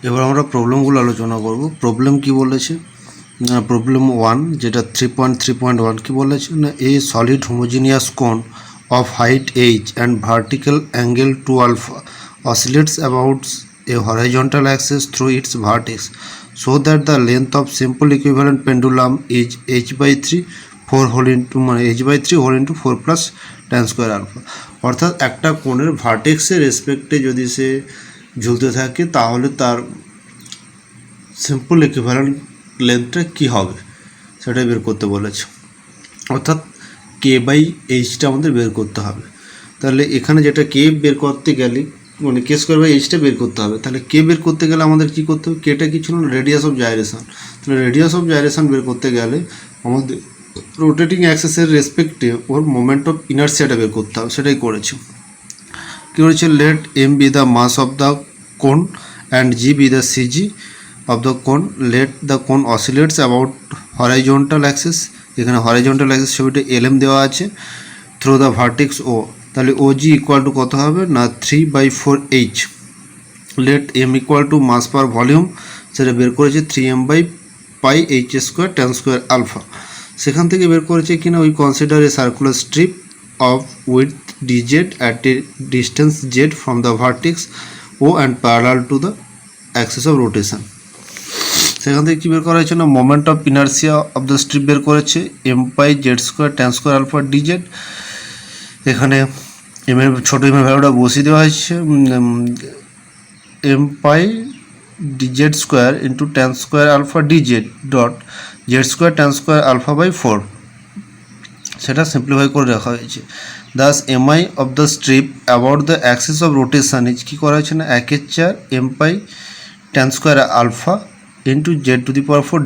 এবার আমরা প্রবলেমগুলো আলোচনা করব। প্রবলেম কি বলেছে না, প্রবলেম 1 যেটা 3.3.1 কি বলেছে না, এ সলিড হোমোজিনিয়াস কোন of height h and vertical angle 2 alpha oscillates about a horizontal axis through its vertex so that the length of simple equivalent pendulum is h by 3 4 whole into মানে h by 3 whole into 4 plus tan square alpha। অর্থাৎ একটা কোণের ভার্টেক্সের রেসপেক্টে যদি সে ঝুলতে থাকে তাহলে তার simple equivalent লেন্থটা কী হবে সেটাই বের করতে বলেছে। অর্থাৎ কে বাই এইচটা আমাদের বের করতে হবে। তাহলে এখানে যেটা কে বের করতে গেলে মানে কে স্কোয়ার বাই এইচটা বের করতে হবে। তাহলে কে বের করতে গেলে আমাদের কী করতে হবে, কেটা কী ছিল রেডিয়াস অফ জাইরেশন। তাহলে রেডিয়াস অফ জাইরেশন বের করতে গেলে আমাদের রোটেটিং অ্যাক্সেসের রেসপেক্টে ওর মোমেন্ট অফ ইনার্সিয়াটা বের করতে হবে, সেটাই করেছি। কী করেছে, let M be the mass of the cone and G be the CG of the cone, let the cone oscillates about horizontal axis। এখানে horizontal axis ছবিটা lm দেওয়া আছে থ্রু দ্য ভার্টেক্স ও। তাহলে ও জি ইকুয়াল টু কত হবে না 3/4h। Let M equal to mass per volume, সেটা বের করেছে 3m/πh² tan square alpha। সেখান থেকে বের করেছে কিনা we consider A circular strip of with dz at a distance z from the vertex o and parallel to the axis of rotation। সেখান থেকে কী বের করা হয়েছে না moment of inertia of the strip বের করেছে m/z² tan square alpha dz। এখানে M এর ছোটো এম এর ভ্যালুটা বসিয়ে দেওয়া হয়েছে m/dz² into tan square alpha dz dot z² tan square alpha by 4, সেটা সিম্পলিফাই করে রাখা হয়েছে। Thus MI of the strip about the axis of rotation is কী করা হয়েছে না 1/4 m/π tan square alpha into z⁴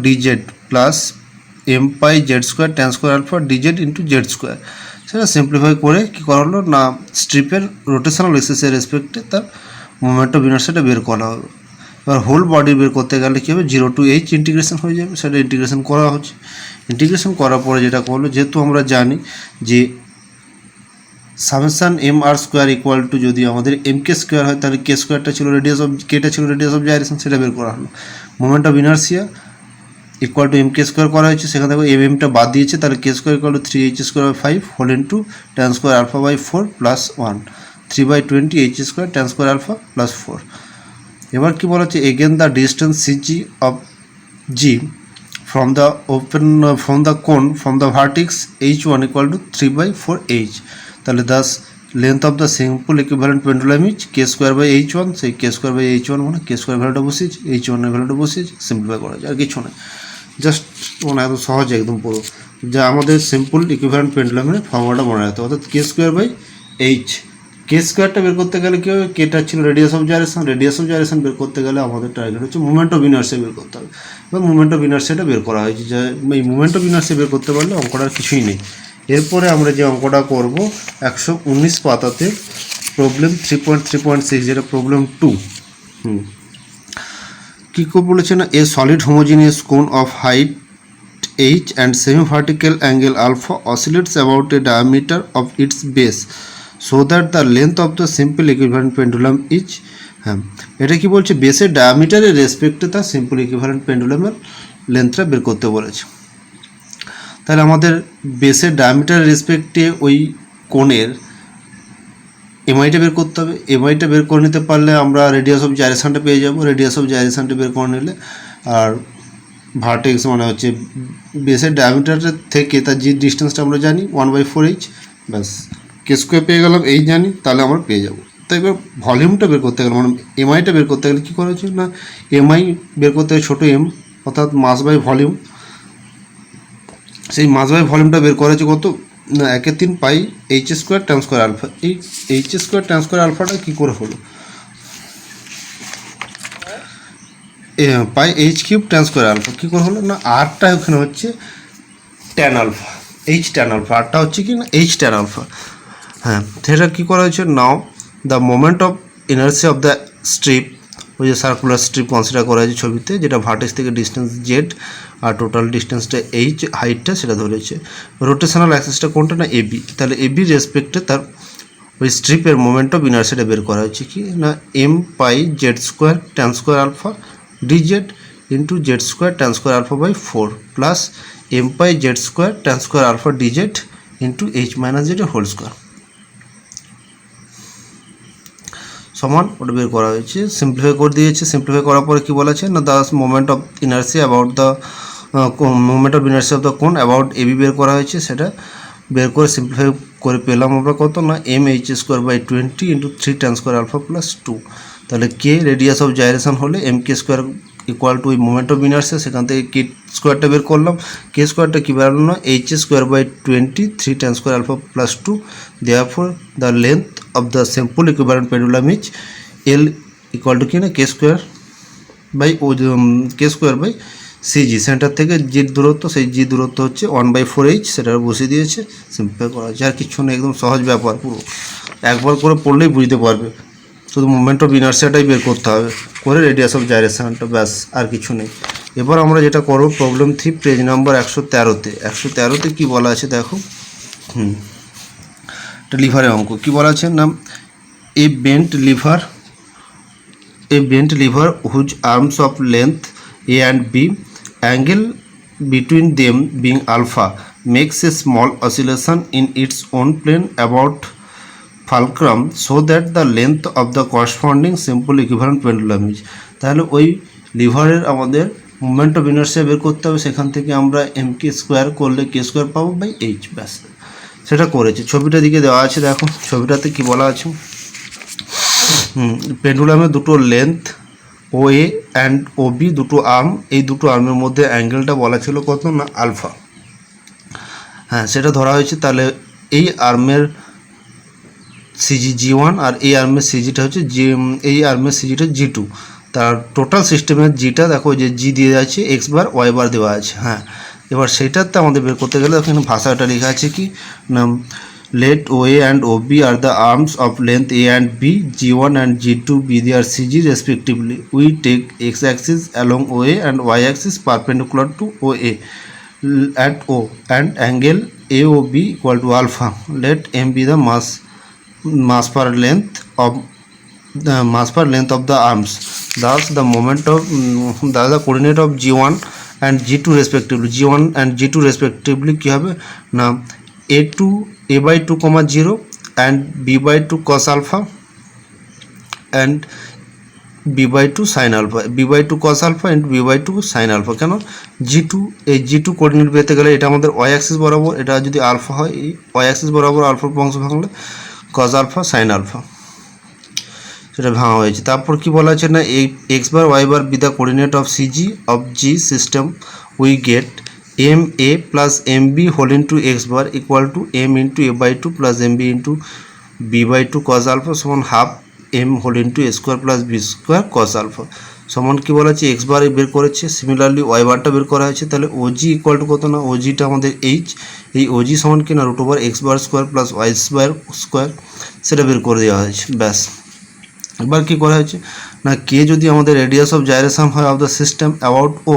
dz plus m/z² tan square alpha dz into z²। সেটা simplify করে কী করা হলো না স্ট্রিপের রোটেশনাল এক্সিসের রেসপেক্টে তার মোমেন্ট অফ ইনার্সিয়াটা বের করা হবে। এবার হোল বডি বের করতে গেলে কী হবে 0 to h ইন্টিগ্রেশন হয়ে যাবে, সেটা ইন্টিগ্রেশন করা হচ্ছে। ইন্টিগ্রেশন করার পরে যেটা করলো, যেহেতু আমরা জানি যে summation M R square equal to যদি আমাদের এম কে স্কোয়ার হয় তাহলে কে স্কোয়ারটা ছিল রেডিয়াস অফ কেটা ছিল রেডিয়াস অফ জাইরেশন, সেটা বের করা হলো। Moment of inertia equal to M K square করা হয়েছে, সেখান থেকে এমটা বাদ দিয়েছে, তাহলে K square equal to 3h² 5 whole into tan square alpha by 4 plus 1 3/20 h² tan square alpha plus 4। এবার কি বলা হচ্ছে again the distance CG of G from the cone from the vertex h1 equal to 3/4h। তাহলে Das length of the simple equivalent pendulum is k²/h1। সেই k²/h1 মানে k² ভ্যালুটা বসিয়েছি, h1 এর ভ্যালুটা বসিয়েছি, সিম্পলিফাই করা যায় আর কিছু নয়। জাস্ট মানে একদম সহজ একদম পুরো যা আমাদের সিম্পল ইকুইভ্যালেন্ট পেন্ডুলামের ফর্মুলাটা মনে রাখতে হবে। অর্থাৎ k²/h, কে স্কোয়ারটা বের করতে গেলে কী হবে, কেটা ছিল radius of gyration, radius of gyration বের করতে গেলে আমাদের টার্গেট হচ্ছে মুভমেন্ট অফ ইনার্সিয়া বের করতে হবে। এবার মুভমেন্ট অফ ইনার্সিয়াটা বের করা হয়েছে, যে এই মুভমেন্ট অফ ইনার্সিয়া বের করতে পারলে অঙ্কটার কিছুই নেই। এরপরে আমরা যে অঙ্কটা করব 119 পাতাতে প্রবলেম 3.3.6 যেটা প্রবলেম 2। কী করে বলেছে না এ সলিড হোমোজিনিয়াস কোন of height h and semi vertical angle alpha oscillates about a diameter of its base so that the length of the simple equivalent pendulum is এটা কি বলছে বেসের ডায়ামিটারের রেসপেক্টে তার সিম্পল ইকুইভ্যালেন্ট পেন্ডুলামের লেন্থটা বের করতে বলেছে। তাহলে আমাদের বেসের ডায়ামিটারের রেসপেক্টে ওই কোণের এমআইটা বের করতে হবে। এমআইটা বের করে নিতে পারলে আমরা রেডিয়াস অফ জাইরেশনটা পেয়ে যাব, রেডিয়াস অফ জাইরেশনটা বের করে নিলে আর ভার্টেক্স মানে হচ্ছে বেসের ডায়ামিটারের থেকে তার যে ডিস্টেন্সটা আমরা জানি 1/4h, ব্যাস কে স্কোয়ার পেয়ে গেলাম, এই জানি, তাহলে আমরা পেয়ে যাব। তো এবার ভলিউমটা বের করতে গেলে মানে এমআইটা বের করতে গেলে কী করা হচ্ছে না এমআই বের করতে গেলে ছোটো এম অর্থাৎ মাস বাই ভলিউম, সেই মাস বাই ভলিউমটা বের করা হচ্ছে কত না 1/3 πh² tan square alpha। এই h² tan square alphaটা কী করে হলো πh³ tan square alpha কী করে হলো না আরটা ওখানে হচ্ছে tan alpha, h tan alpha, আরটা হচ্ছে কি না h tan alpha। হ্যাঁ, সেটা কী করা হয়েছে now the moment of inertia of the strip, ওই যে সার্কুলার স্ট্রিপ কনসিডার করা হয়েছে ছবিতে, যেটা ভার্টেক্স থেকে ডিস্টেন্স জেড আর টোটাল ডিস্টেন্সটা এইচ হাইটটা সেটা ধরেছে। রোটেশনাল অ্যাক্সিসটা কোনটা না এবি, তাহলে এবির রেসপেক্টে তার ওই স্ট্রিপের মোমেন্ট অফ ইনার্সিয়াটা বের করা হচ্ছে কি না M pi Z square tan square alpha DZ into Z square tan square alpha by 4 plus M pi Z square tan square alpha DZ into H minus Z whole square সমান ওটা বের করা হয়েছে। সিম্পলিফাই করে দিয়েছে। Simplify করার পরে কী বলা আছে না the moment of inertia about the moment of inertia of the কোন অ্যাবাউট এবি বের করা হয়েছে। সেটা বের করে সিম্পলিফাই করে পেলাম আমরা কত না M H square by 20 into 3 tan square alpha plus 2। তাহলে কে রেডিয়াস অফ জাইরেশন হলে M K square equal to ওই মোমেন্ট অফ ইনার্সিয়া, সেখান থেকে কে স্কোয়ারটা বের করলাম। কে স্কোয়ারটা কী বেরোলো না H square by 20 3 tan square alpha plus 2। Therefore the length of the simple equivalent pendulum is L equal to কি না K square by CG. Centre থেকে জি দূরত্ব, সেই জি দূরত্ব হচ্ছে 1/4h, সেটা বসিয়ে দিয়েছে। সিম্পল করা হচ্ছে, আর কিছু না, একদম সহজ ব্যাপার। পুরো একবার করে পড়লেই বুঝতে পারবে। শুধু মোমেন্ট অফ ইনার্সিয়াটাই বের করতে হবে, করে রেডিয়াস অফ জাইরেশনটা, ব্যাস আর কিছু নেই। এবার আমরা যেটা করবো প্রবলেম 3 পেজ নাম্বার 113-তে। 113-তে কী বলা আছে দেখো। এটা লিভারের অঙ্ক। কী বলা আছে না a bent lever whose arms of length A and B, angle between them being alpha, makes a small oscillation in its own plane about fulcrum so that the length of the corresponding simple equivalent pendulum is। তাহলে ওই লিভারের আমাদের moment of inertia বের করতে হবে। সেখান থেকে আমরা এম কে স্কোয়ার করলে কে স্কোয়ার পাবো বাই এইচ, ব্যাস সেটা করেছি। ছবিটা দিকে দেওয়া আছে দেখো। ছবিটাতে কি বলা আছে, পেন্ডুলামের দুটো length O A and O B, দুটো আর্ম, এই দুটো আর্মের মধ্যে অ্যাঙ্গেলটা বলা ছিল কত না আলফা। হ্যাঁ, সেটা ধরা হয়েছে। তাহলে এই আর্মের সিজি G1 আর এই আর্মের সিজিটা হচ্ছে এই আর্মের সিজিটা G2। তার টোটাল সিস্টেমের জিটা দেখো যে জি দিয়ে আছে, এক্স বার ওয়াই বার দেওয়া আছে। হ্যাঁ, এবার সেটাতে আমাদের বের করতে গেলে এখানে ভাষাটা লেখা আছে কি না let OA and OB are the arms of length A and B, G1 and G2 be their CG respectively. We take x-axis along OA and y-axis perpendicular to OA at O and angle AOB equal to alpha. Let M be the mass per length of the arms. Thus the moment of the coordinate of G1 and G2 respectively, G1 and G2 respectively কি হবে না a by 2 comma 0 and b by 2 cos alpha and b by 2 sin alpha, b by 2 cos alpha and b by 2 sin alpha। কেন G2, এই G2 coordinate পেতে গেলে এটা আমাদের y Axis বরাবর, এটা যদি আলফা হয় এই y অ্যাক্সিস বরাবর আলফার অংশ ভাঙলে cos alpha sin alpha, সেটা ভাঙা হয়েছে। তারপর কি বলা আছে না x bar y bar B the coordinate of CG of G system, we get MA plus MB whole into x bar equal to M into A by 2 plus MB into B by 2 cos alpha সমান half M whole into A square plus B square cos alpha সমান কি বলা আছে x বার বের করেছে। Similarly y বারটা বের করা হয়েছে। তাহলে OG ইকুয়াল টু কত না OGটা আমাদের H, এই OG সমান কি না root over x bar square plus y bar square, সেটা বের করে দেওয়া হয়েছে, ব্যাস। এবার কি করা হয়েছে না কে যদি আমাদের রেডিয়াস অফ জাইরেশন হয় of the system about O,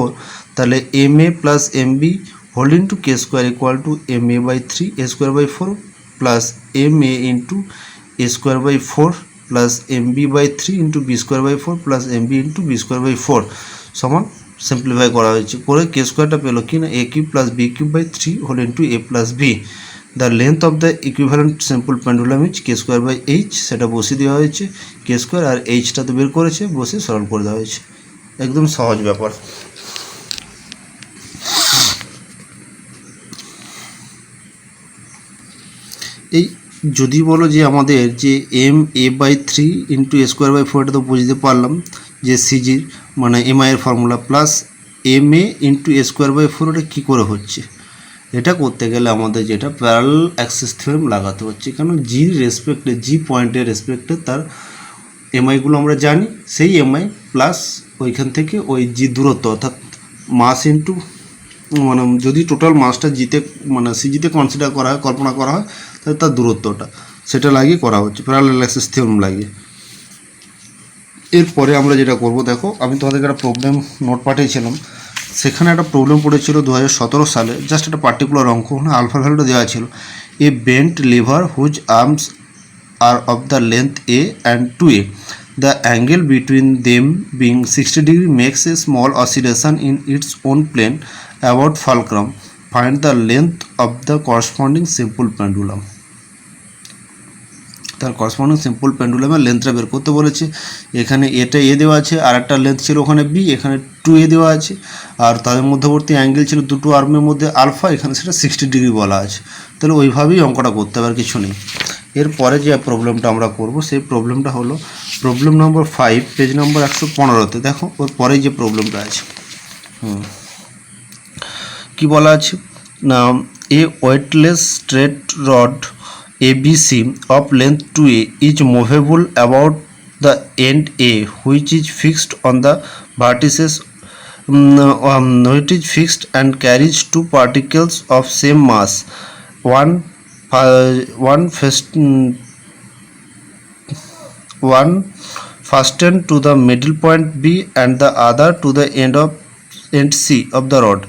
তাহলে M A plus M B whole into K square equal to M A by 3 A square by 4 plus M A into A square by 4 plus M B by 3 into B square by 4 plus M B into B square by 4 সমান simplify করা হয়েছে। করে কে স্কোয়ারটা পেলো কি না A cube plus B cube by 3 whole into A plus B. The length of the equivalent simple pendulum is K square by H, সেটা বসিয়ে দেওয়া হয়েছে। কে স্কোয়ার আর এইচটা তো বের করেছে, বসে সলভ করে দেওয়া হয়েছে। একদম সহজ ব্যাপার। এই যদি বলো যে আমাদের যে M A by 3 into A square by 4, এটা তো বুঝতে পারলাম যে সিজির মানে এমআইয়ের formula, plus M A into A square by 4, এটা কী করে হচ্ছে? এটা করতে গেলে আমাদের যেটা প্যারালাল অ্যাক্সিস থিওরেম লাগাতে হচ্ছে, কারণ জির রেসপেক্টে, জি পয়েন্টের রেসপেক্টে তার এমআইগুলো আমরা জানি, সেই এমআই প্লাস ওইখান থেকে ওই জি দূরত্ব, অর্থাৎ মাস ইন্টু মানে যদি টোটাল মাসটা জিতে মানে সিজিতে কনসিডার করা হয়, কল্পনা করা হয়, তাহলে তার দূরত্বটা সেটা লাগিয়ে করা হচ্ছে প্যারালাল অ্যাক্সিস থিওরেম লাগিয়ে। এরপরে আমরা যেটা করব দেখো, আমি তোমাদেরকে একটা প্রবলেম নোট পাঠিয়েছিলাম, সেখানে একটা প্রবলেম পড়েছিল 2017 সালে, জাস্ট একটা পার্টিকুলার অঙ্ক, আলফা ভ্যালুটা দেওয়া ছিল। A bent lever whose arms are of the length a and 2a. The angle between them being 60 degree makes a small oscillation in its own plane about fulcrum. Find the length of the corresponding simple pendulum. তার corresponding simple পেন্ডুলামের লেন্থটা বের করতে বলেছে। এখানে এটা এ দেওয়া আছে, আর একটা length ছিল ওখানে বি, এখানে 2a দেওয়া আছে, আর তাদের মধ্যবর্তী অ্যাঙ্গেল ছিল দুটো আর্মের মধ্যে আলফা, এখানে সেটা 60 ডিগ্রি বলা আছে। তাহলে ওইভাবেই অঙ্কটা করতে হবে, আর কিছু নেই। এরপরে যে প্রবলেমটা আমরা করব সেই প্রবলেমটা হলো প্রবলেম নম্বর 5, পেজ নম্বর 115-তে। দেখো ওর পরে যে প্রবলেমটা আছে কি বলা আছে না, a weightless straight rod ABC of length 2a is movable about the end A, which is fixed on the vertices, which is fixed and carries two particles of same mass, one fastened to the middle point B and the other to the end C of the rod.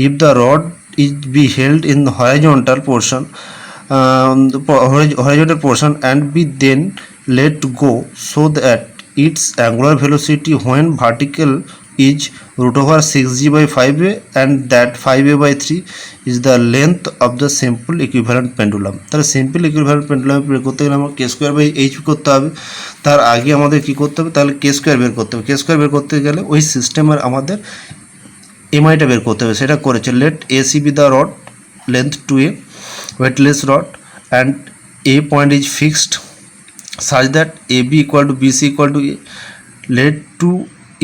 If the rod is be held in the horizontal portion and be then let go so that its angular velocity when vertical is root over 6g by 5a and that 5a by 3 is the length of the simple equivalent pendulum. তাহলে simple equivalent pendulum বের করতে গেলে আমরা কে square by H করতে হবে। তার আগে আমাদের কি করতে হবে, তাহলে কে স্কোয়ার বের করতে হবে। কে স্কোয়ার বের করতে গেলে ওই সিস্টেমের আমাদের এমআইটা বের করতে হবে, সেটা করেছে। Let AC be the rod length 2a weightless rod and a point is fixed such that AB equal to BC equal to A. Let two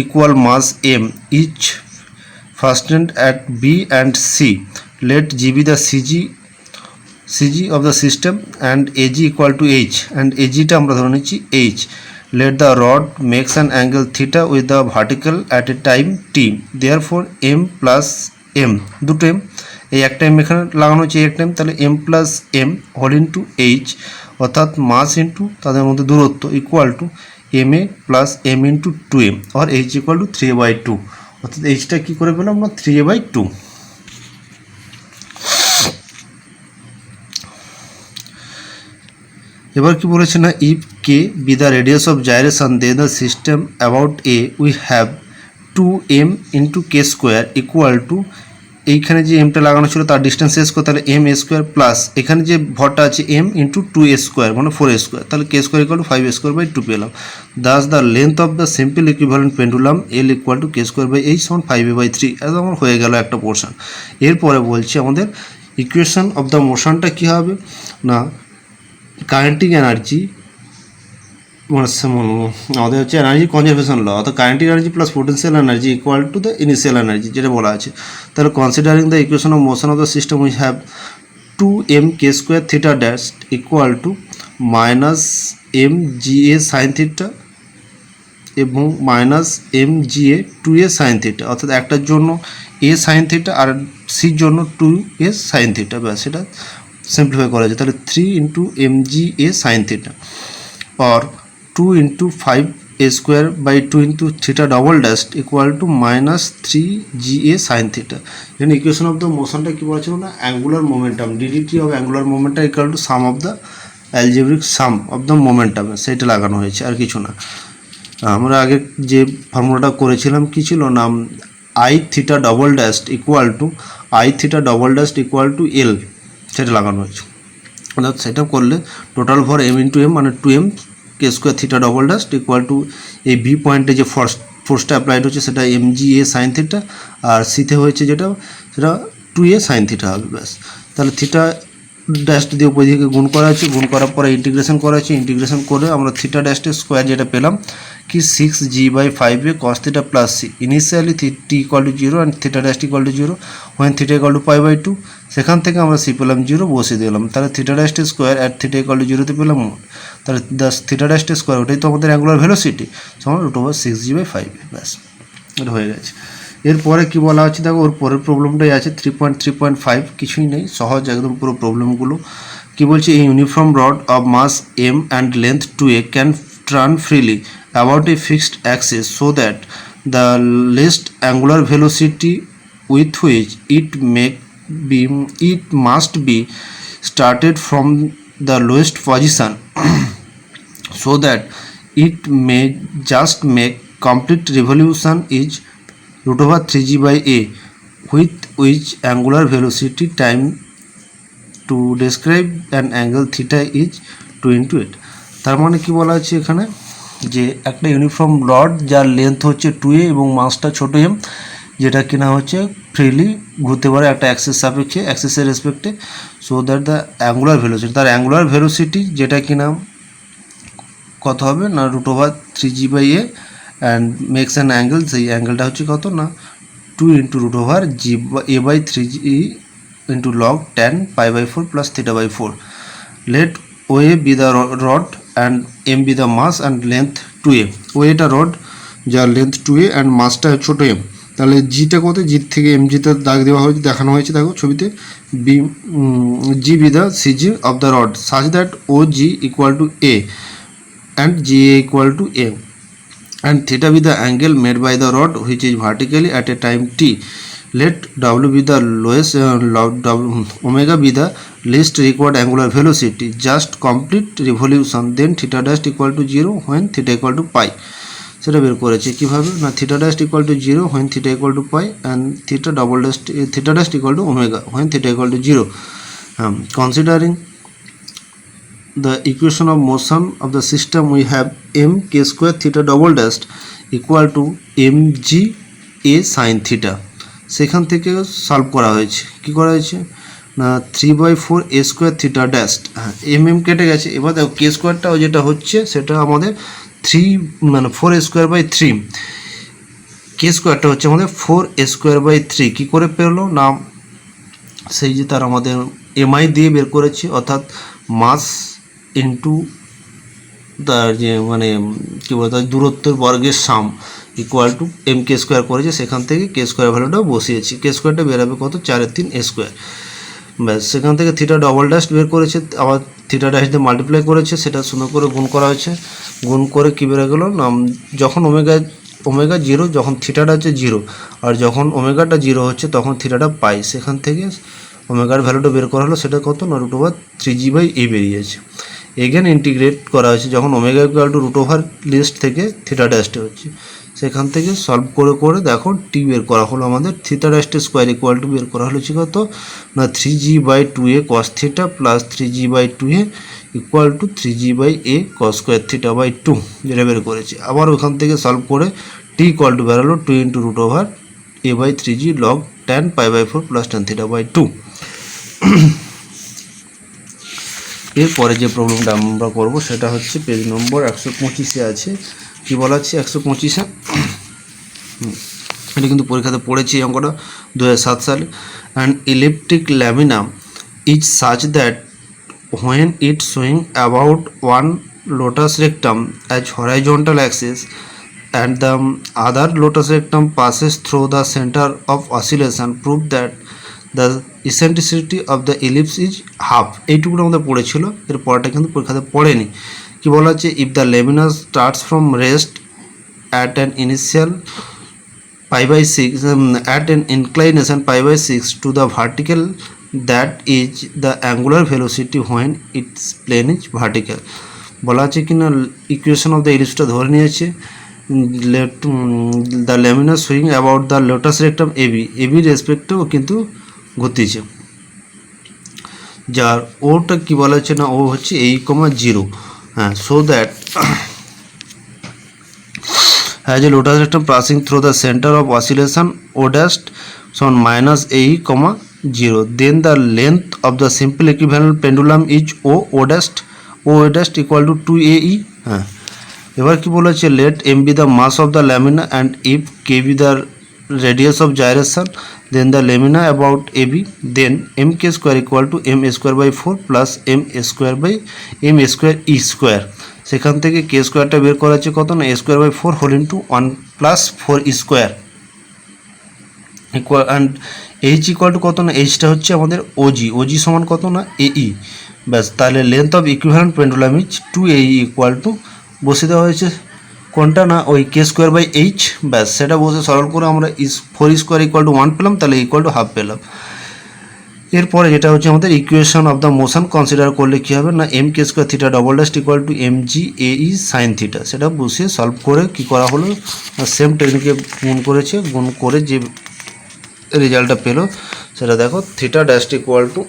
equal mass M each fastened at B and C. Let G be the CG of the system and AG equal to H, and AG টা আমরা ধরে নিচ্ছি H. Let the rod makes an angle theta with the vertical at a time t. Therefore M plus M, দুটো M, এই একটা M এখানে লাগানো হচ্ছে, এক টাইম, তাহলে M plus M whole into H, অর্থাৎ মাস ইন্টু তাদের মধ্যে দূরত্ব, equal to M A plus M into 2m, আর এইচ ইকুয়াল টু 3/2, অর্থাৎ এইচটা কী করে পেলাম আমরা 3/2। এবার কি বলেছে না, if K be the radius of gyration the the system about A we have 2m into K square equal to, এইখানে যে এমটা লাগানো ছিল তার ডিস্টেন্স এস স্কোয়ার, তাহলে এম এ স্কোয়ার প্লাস এখানে যে ভরটা আছে এম ইন্টু 2a স্কোয়ার মানে 4a স্কোয়ার, তাহলে K square equal to 5a square by 2 পেলাম। Thus the length of the simple equivalent pendulum L equal to K square by H সমান 5a by 3। এত আমার হয়ে গেল একটা পোর্শন। এরপরে বলছি আমাদের ইকুয়েশন অফ দ্য মোশনটা কী হবে না, কাইনেটিক এনার্জি আমাদের হচ্ছে এনার্জি কনজারভেশন ল, অর্থাৎ kinetic energy plus potential energy equal to the initial energy, যেটা বলা আছে। তাহলে considering the equation of motion of the system we have 2m K square theta dash equal to minus M G A sine theta এবং minus M G A 2a sine theta, অর্থাৎ একটার জন্য এ sine theta আর সির জন্য 2a sine theta, ব্যাস সেটা simplify করা যায়। তাহলে 3 into M G A sine theta or 2 into 5a square by 2 into theta double dash equal to minus 3ga sin theta. এখানে ইকুয়েশন অফ দ্য মোশনটা কি বলেছিল না, angular momentum, DDT of angular momentum equal to some of the algebraic some of the momentum, সেটা লাগানো হয়েছে, আর কিছু না। আমরা আগে যে ফর্মুলাটা করেছিলাম কি ছিল না, I theta double dash equal to I theta double dash equal to L, সেটা লাগানো হয়েছে। অর্থাৎ সেটা করলে টোটাল ভর এম ইন্টু এম মানে 2m K square theta double dash equal two এই বি পয়েন্টে যে ফোর্সটা অ্যাপ্লাইড হচ্ছে সেটা M G A sine theta, আর সিতে হয়েছে যেটা সেটা 2a সাইন থিটা হবে, ব্যাস। তাহলে থিটা ড্যাশটা দিয়ে উপর দিকে গুণ করা আছে, গুণ করার পরে ইন্টিগ্রেশন করা আছে, ইন্টিগ্রেশন করে আমরা থিটা ড্যাশটের স্কোয়ার যেটা পেলাম কি 6g/5a cos theta plus C. Initially T equal to 0 and theta dash equal to 0 when theta equal to π/2, সেখান থেকে আমরা সি পেলাম 0, বসিয়ে দিলাম। তাহলে থিটা ড্যাশটের square at theta equal to 0তে পেলাম, তাহলে থিটা ড্যাশটের স্কোয়ার ওটাই তো আমাদের অ্যাঙ্গুলার ভেলোসিটি সমান √6g/5a, ব্যাস এটা হয়ে গেছে। এরপরে কি বলা হচ্ছে দেখো, ওর পরের প্রবলেমটাই আছে 3.3.5, কিছুই নেই, সহজ একদম পুরো প্রবলেমগুলো। কি বলছে, এই uniform rod of mass m and length 2a can turn freely about a fixed axis so that the least angular velocity with which it must be started from the lowest position so that it may just make complete revolution is root over 3g by a, with which angular velocity time to describe an angle theta is 2 into 8. তার মানে কি বলা আছে এখানে, যে একটা uniform rod যার length হচ্ছে 2a এবং মাসটা ছোট m, যেটা কিনা হচ্ছে ফ্রিলি ঘুরতে পারে একটা অ্যাক্সিস সাপেক্ষে, অ্যাক্সিসের রেসপেক্টে, so that the angular velocity, তার অ্যাঙ্গুলার ভেলোসিটি যেটা কিনা কত হবে না root over 3g by A and makes an angle, সেই অ্যাঙ্গেলটা হচ্ছে কত না 2 into root over G A by 3g into log tan pi by 4 plus theta by 4. Let OA be the rod and M be the mass and length 2a. OA টা rod যার length 2a and মাসটা ছোট m, তাহলে জিটা কত, জি থেকে M জিতে দাগ দেওয়া হয়েছে, দেখানো হয়েছে দেখো ছবিতে, B G be the CG of the rod such that O G equal to A and GA equal to A, and theta be the angle made by the rod which is vertically at a time t. Let W be the lowest, omega be the least required angular velocity. Just complete revolution, then theta dash equal to 0 when theta equal to pi. সেটা বের করেছে কিভাবে না, theta dash equal to 0 when theta equal to pi and theta dash equal to omega when theta equal to 0. Considering the equation of motion of the system, we have m k square theta double dash equal to mg a sin theta. সেখান থেকে solve করা হয়েছে, কি করা হয়েছে না 3/4 a square theta dash, হ্যাঁ M কেটে গেছে। এবার দেখো কে স্কোয়ারটাও যেটা হচ্ছে সেটা আমাদের 4 a স্কোয়ার বাই 3, কে স্কোয়ারটা হচ্ছে আমাদের 4 a স্কোয়ার বাই 3, কী করে পেলো না সেই যে তার আমাদের এমআই দিয়ে বের করেছি, অর্থাৎ মাস ইন্টু তার যে মানে কী বলে তার দূরত্বের বর্গের sum equal to M K square করেছে, সেখান থেকে কে স্কোয়ার ভ্যালুটাও বসিয়েছি, কে স্কোয়ারটা বেরোবে কত 4/3 a স্কোয়ার, ব্যাস। সেখান থেকে থিটা ডবল ড্যাশ বের করেছে, আবার থিটা ড্যাশ দিয়ে মাল্টিপ্লাই করেছে, সেটা সুন্দর করে গুণ করা হয়েছে, গুণ করে কী বেরো গেলো যখন ওমেগা 0, যখন থিটাটা হচ্ছে 0 আর যখন ওমেগাটা 0 হচ্ছে তখন থিটাটা পাই, সেখান থেকে ওমেগার ভ্যালুটা বের করা হলো, সেটা কত না রুট ওভার 3g বাই এ বেরিয়েছে। এগেন ইন্টিগ্রেট করা হয়েছে, যখন omega equal to root over লিস্ট থেকে থিটা ড্যাশটা হচ্ছে, সেখান থেকে সলভ করে করে দেখো টি বের করা হলো আমাদের, থিটা ড্যাশটা স্কোয়ার ইকুয়াল টু বের করা হলো কত না 3g by 2a cos theta plus 3g by 2a equal to 3g by A cos square theta by 2, যেটা বের করেছি। আবার ওখান থেকে সলভ করে টি ইকুয়াল টু বেরোলো 2 into root over a by 3g log tan pi by 4 plus tan theta by 2। এরপরে যে প্রবলেমটা আমরা করব সেটা হচ্ছে পেজ নম্বর 125-এ আছে। কি বলা আছে 125-এ, এটা কিন্তু পরীক্ষাতে পড়েছি এই অঙ্কটা 2007 সালে। And electric lamina is such that when it swing about one lotus rectum as horizontal Axis and the other lotus rectum passes through the center of oscillation, prove that the eccentricity of the ellipse is half। এইটুকুর আমাদের পড়েছিল, এর পরটা কিন্তু পরীক্ষাতে পড়েনি। কি বলা হচ্ছে if the lamina starts from rest at an initial pi by 6 at an inclination pi by 6 to the vertical, that is the angular velocity when its plane is vertical। বলা আছে কিনা ইকুয়েশন অফ দ্য ইলিপসটা ধরে নিয়েছে, the lamina swing about the latus rectum AB রেসপেক্টেও কিন্তু ঘুরতেছে, যার ওটা কি বলা হচ্ছে না ও হচ্ছে 8,0, হ্যাঁ। So that has a latus rectum passing through the centre of oscillation O dash সন minus 8,0, then the length of the simple equivalent pendulum is O dash equal to 2ae, হ্যাঁ। এবার কি বলেছে let M be the mass of the lamina and if K be the radius of gyration, then the lamina about A B, then M K square equal to M square by 4 plus M square by M square E square. সেখান থেকে K স্কোয়ারটা বের করা হচ্ছে কত না square by 4 whole into 1 plus 4 square equal, and H equal to কত না এইচটা হচ্ছে আমাদের ওজি সমান কত না এই, ব্যাস। তাহলে length of equivalent pendulum is 2ae equal to বসে দেওয়া হয়েছে কোনটা না ওই কে স্কোয়ার বাই এইচ, ব্যাস। সেটা বসে সরল করে আমরা 4 স্কোয়ার ইকুয়াল টু 1 পেলাম, তাহলে ইকুয়াল টু হাফ পেলাম। এরপরে যেটা হচ্ছে আমাদের equation of the motion consider করলে কী হবে না M K square theta double dash equal to M G A E sine theta, সেটা বসিয়ে সলভ করে কী করা হলো, সেম টেকনিকে গুণ করেছে, গুণ করে যে রেজাল্টটা পেলো সেটা দেখো theta dash equal to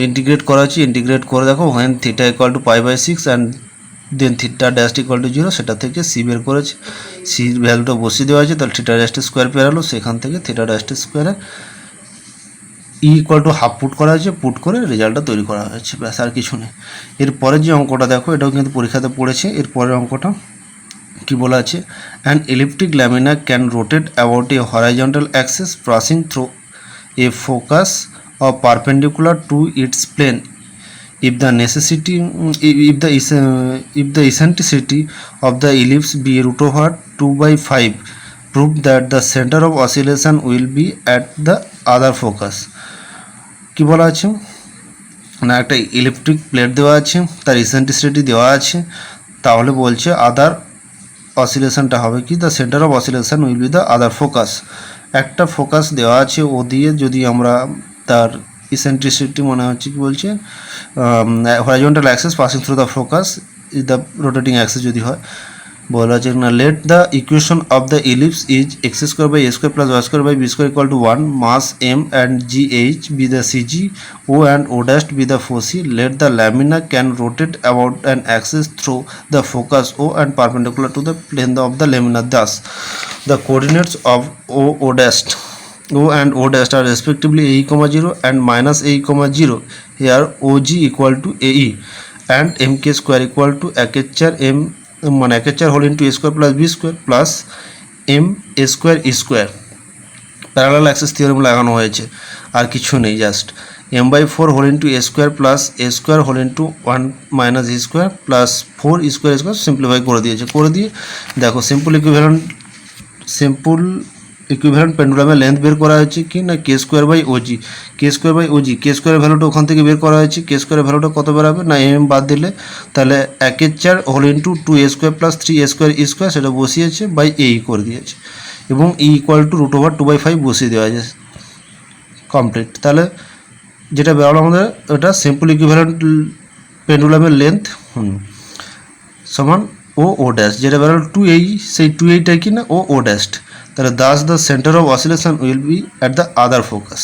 integrate করা হচ্ছে, ইন্টিগ্রেট করে দেখো when theta equal to pi by 6 and then theta dash equal to 0, সেটা থেকে সি বের করেছে, সির ভ্যালুটা বসিয়ে দেওয়া আছে, তাহলে থিটা ড্যাশ স্কোয়ার পেয়ে গেলো, সেখান থেকে থিটা ড্যাশ স্কোয়ারে ই ইকুয়াল টু হাফ পুট করা হয়েছে, পুট করে রেজাল্টটা তৈরি করা হয়েছে, ব্যাস আর কিছু নেই। এরপরের যে অঙ্কটা দেখো এটাও কিন্তু পরীক্ষাতে পড়েছে, এরপরের অঙ্কটা কি বলা আছে, an elliptic lamina can rotate about a horizontal axis passing through a focus or perpendicular to its plane if the necessity if the eccentricity of the ellipse be root over 2/5 prove that the center of oscillation will be at the other focus। কি বলা আছে না একটা electric plate দেওয়া আছে, তার eccentricity দেওয়া আছে, তাহলে বলছে আদার অসিলেশনটা হবে কি, the centre of oscillation will be the other focus. একটা ফোকাস দেওয়া আছে, ও দিয়ে যদি আমরা তার ইসেন্ট্রিসিটি মনে হচ্ছে কি বলছে horizontal axis passing through the focus is the rotating axis যদি হয়, বলা আছে না let the equation of the ellipse is X square by A square plus Y square by B square equal to 1, mass M and G H be the CG, O and O dash be the foci, let the lamina can rotate about an axis through the focus O and perpendicular to the plane of the lamina, thus the coordinates of O dash O and O dash are respectively AE, 0 and minus AE, 0. Here OG equal to AE and MK square equal to একের M মানে একের whole into A square plus B square plus M A square E square parallel axis theorem লাগানো হয়েছে, আর কিছু নেই, just m/4 whole into A square plus A square whole into 1 minus E square plus 4 E square simplify করে দিয়েছে, করে দিয়ে দেখো সিম্পল ইকুইভ্যালেন্ট পেন্ডুলামের লেন্থ বের করা হয়েছে কি না K square by OG, K square by OG, K স্কোয়ারের ভ্যালুটা ওখান থেকে বের করা হয়েছে, কে স্কোয়ারের ভ্যালুটা কত বেরোবে না এম বাদ দিলে তাহলে 1/4 whole into 2A square plus 3A square ই স্কোয়ার, সেটা বসিয়েছে বাই এই করে দিয়েছে, এবং e equal to root over 2/5 বসিয়ে দেওয়া আছে, কমপ্লিট। তাহলে যেটা বেরোলো আমাদের ওটা সিম্পল ইকুইভ্যালেন্ট পেন্ডুলামের লেন্থ সমান ও ড্যাশ, যেটা বেরোলো 2A, সেই 2A কি না ও ড্যাশ, তাহলে Das the centre of oscillation will be at the other focus.